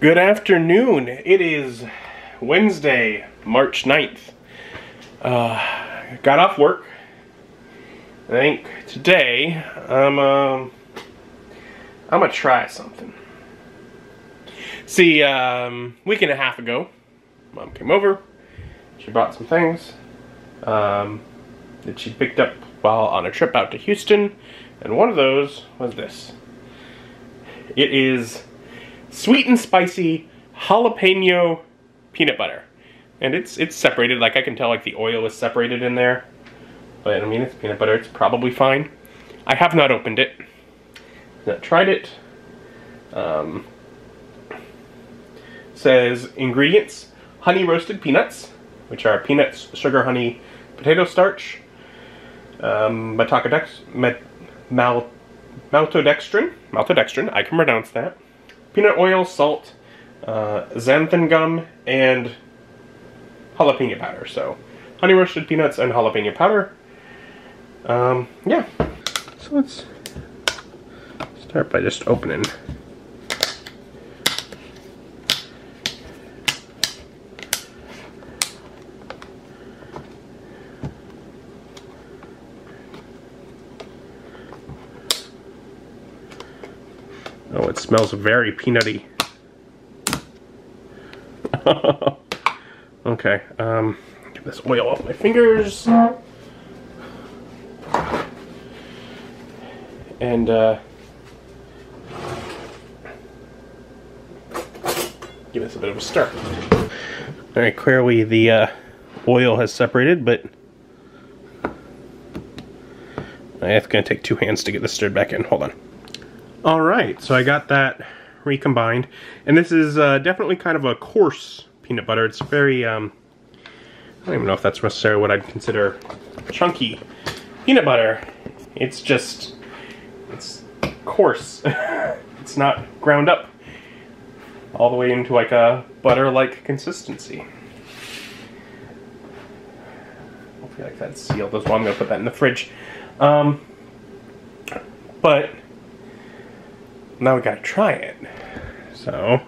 Good afternoon. It is Wednesday, March 9th. Got off work. I think today I'm gonna try something. See, week and a half ago, Mom came over. She brought some things that she picked up while on a trip out to Houston, and one of those was this. It is sweet and spicy jalapeno peanut butter, and it's separated. Like I can tell, like the oil is separated in there. But I mean, it's peanut butter. It's probably fine. I have not opened it. Not tried it. Says ingredients: honey roasted peanuts, which are peanuts, sugar, honey, potato starch, maltodextrin. I can pronounce that. Peanut oil, salt, xanthan gum, and jalapeno powder. So, honey roasted peanuts and jalapeno powder. Yeah. So let's start by just opening. Oh, it smells very peanutty. Okay, get this oil off my fingers. And, give this a bit of a stir. Alright, clearly the oil has separated, but it's going to take two hands to get this stirred back in. Hold on. Alright, so I got that recombined, and this is definitely kind of a coarse peanut butter. It's very, I don't even know if that's necessarily what I'd consider chunky peanut butter. It's just, it's coarse. It's not ground up all the way into like a butter-like consistency. Hopefully like that's sealed as well. I'm going to put that in the fridge. But now we gotta try it. So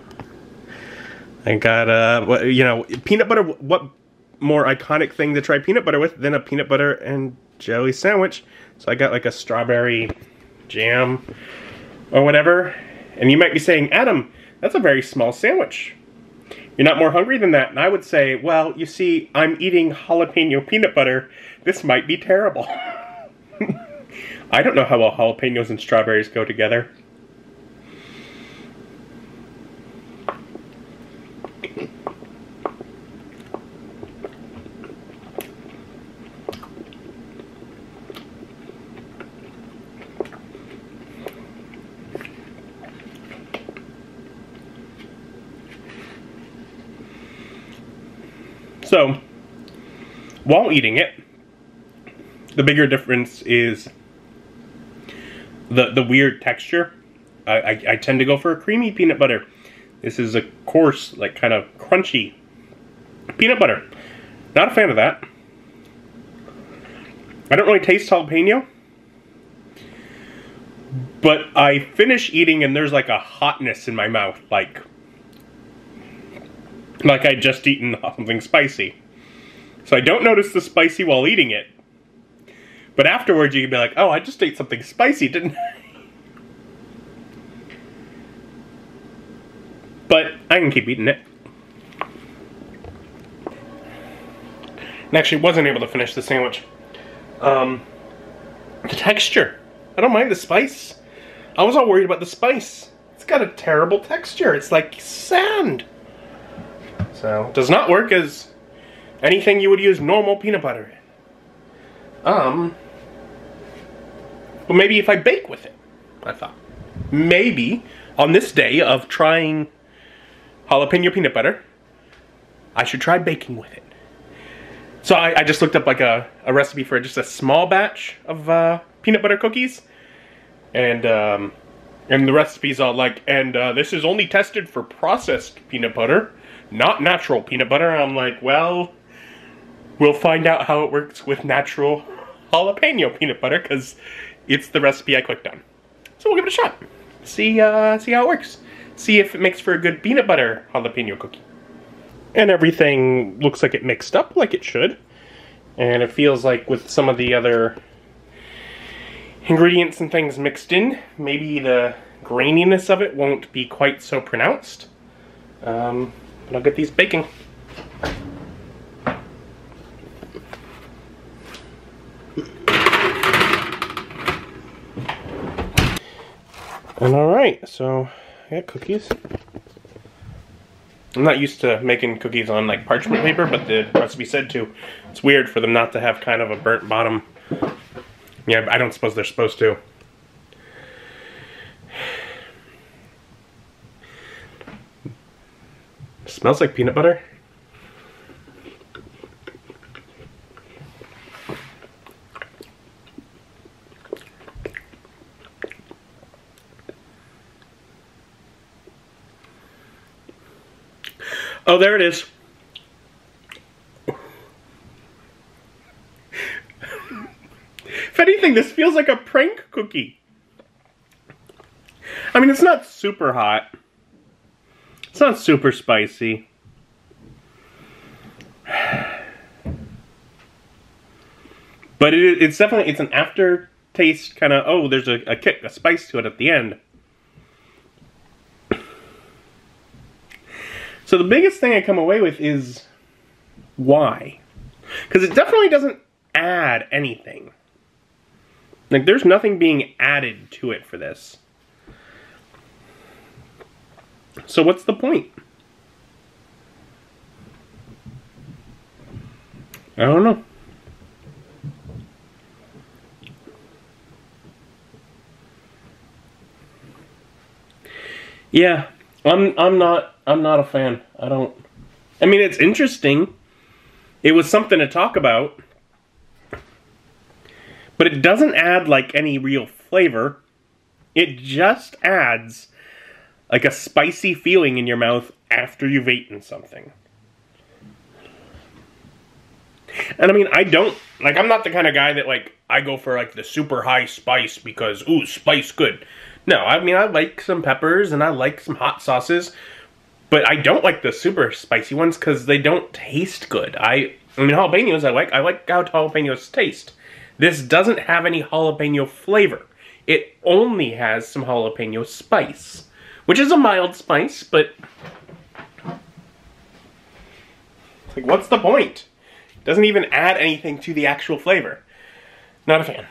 I got you know, peanut butter. What more iconic thing to try peanut butter with than a peanut butter and jelly sandwich? So I got like a strawberry jam or whatever. And you might be saying, Adam, that's a very small sandwich. You're not more hungry than that. And I would say, well, you see, I'm eating jalapeno peanut butter. This might be terrible. I don't know how well jalapenos and strawberries go together. So, while eating it, the bigger difference is the weird texture. I tend to go for a creamy peanut butter. This is a coarse, like kind of crunchy peanut butter. Not a fan of that. I don't really taste jalapeno, but I finish eating and there's like a hotness in my mouth, like I'd just eaten something spicy. So I don't notice the spicy while eating it. But afterwards you can be like, oh, I just ate something spicy, didn't I? But I can keep eating it. And actually wasn't able to finish the sandwich. The texture. I don't mind the spice. I was all worried about the spice. It's got a terrible texture. It's like sand. So, does not work as anything you would use normal peanut butter in. But maybe if I bake with it, I thought. Maybe on this day of trying jalapeno peanut butter, I should try baking with it. So I just looked up like a recipe for just a small batch of peanut butter cookies. And the recipe's all like, and this is only tested for processed peanut butter, not natural peanut butter. And I'm like, well, we'll find out how it works with natural jalapeno peanut butter, because it's the recipe I clicked on. So we'll give it a shot. See how it works. see if it makes for a good peanut butter jalapeno cookie. And everything looks like it mixed up like it should. And it feels like with some of the other ingredients and things mixed in, maybe the graininess of it won't be quite so pronounced. But I'll get these baking. And alright, so I got cookies. I'm not used to making cookies on like parchment paper, but the recipe said to. It's weird for them not to have kind of a burnt bottom. Yeah, I don't suppose they're supposed to. Smells like peanut butter. Oh, there it is. If anything, this feels like a prank cookie. I mean, it's not super hot. It's not super spicy. But it's definitely, it's an aftertaste kind of, oh, there's a kick, a spice to it at the end. So the biggest thing I come away with is why? Because it definitely doesn't add anything. Like, there's nothing being added to it for this. So what's the point? I don't know. Yeah, I'm not a fan. I mean, it's interesting. It was something to talk about. But it doesn't add like any real flavor. It just adds like a spicy feeling in your mouth after you've eaten something. And I mean, I'm not the kind of guy that like, I go for like the super high spice because, ooh, spice good. No, I mean, I like some peppers and I like some hot sauces, but I don't like the super spicy ones because they don't taste good. I mean, jalapenos I like how jalapenos taste. This doesn't have any jalapeno flavor. It only has some jalapeno spice, which is a mild spice, but like, what's the point? It doesn't even add anything to the actual flavor. Not a fan.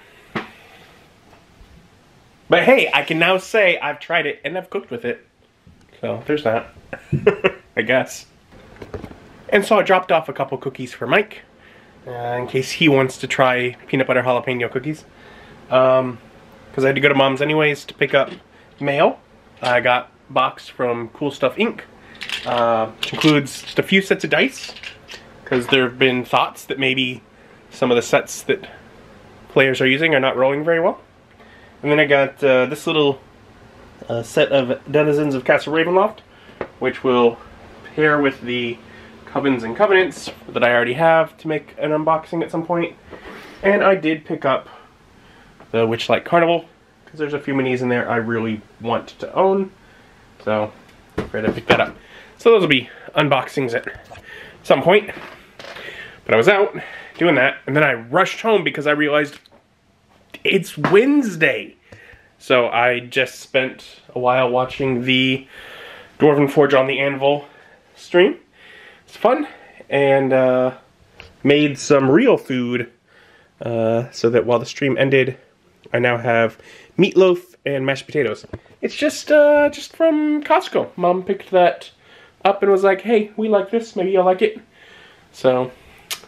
But hey, I can now say I've tried it and I've cooked with it. So there's that. I guess. And so I dropped off a couple cookies for Mike. In case he wants to try peanut butter jalapeno cookies. Because I had to go to Mom's anyways to pick up mail. I got a box from Cool Stuff Inc. Which includes just a few sets of dice. Because there have been thoughts that maybe some of the sets that players are using are not rolling very well. And then I got this little set of Denizens of Castle Ravenloft, which will pair with the Covens and Covenants that I already have to make an unboxing at some point. And I did pick up the Witchlight Carnival, because there's a few minis in there I really want to own. So, I'm ready to pick that up. So those will be unboxings at some point. But I was out doing that, and then I rushed home because I realized it's Wednesday. So I just spent a while watching the Dwarven Forge on the Anvil stream. It's fun, and made some real food so that while the stream ended, I now have meatloaf and mashed potatoes. It's just from Costco. Mom picked that up and was like, hey, we like this, maybe you'll like it. So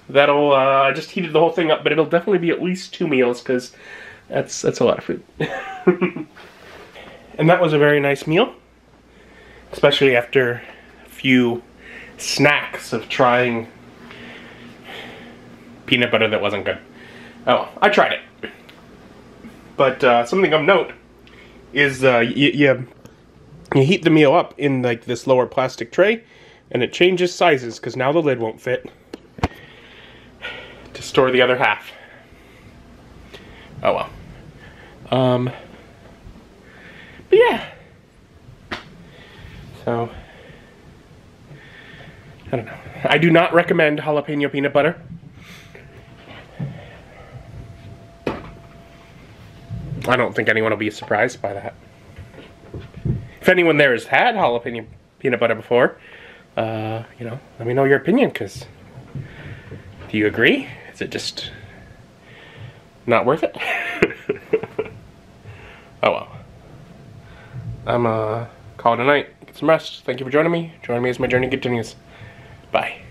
that'll, I just heated the whole thing up, but it'll definitely be at least 2 meals, because that's a lot of food. And that was a very nice meal, especially after a few snacks of trying peanut butter that wasn't good. Oh, I tried it. But something of note is you heat the meal up in like this lower plastic tray, and it changes sizes because now the lid won't fit to store the other half. Oh well. But yeah, So, I don't know. I do not recommend jalapeno peanut butter. I don't think anyone will be surprised by that. If anyone there has had jalapeno peanut butter before, you know, let me know your opinion, because do you agree? Is it just not worth it? Oh well. I'm call it a night. Get some rest. Thank you for joining me. Join me as my journey continues. Bye.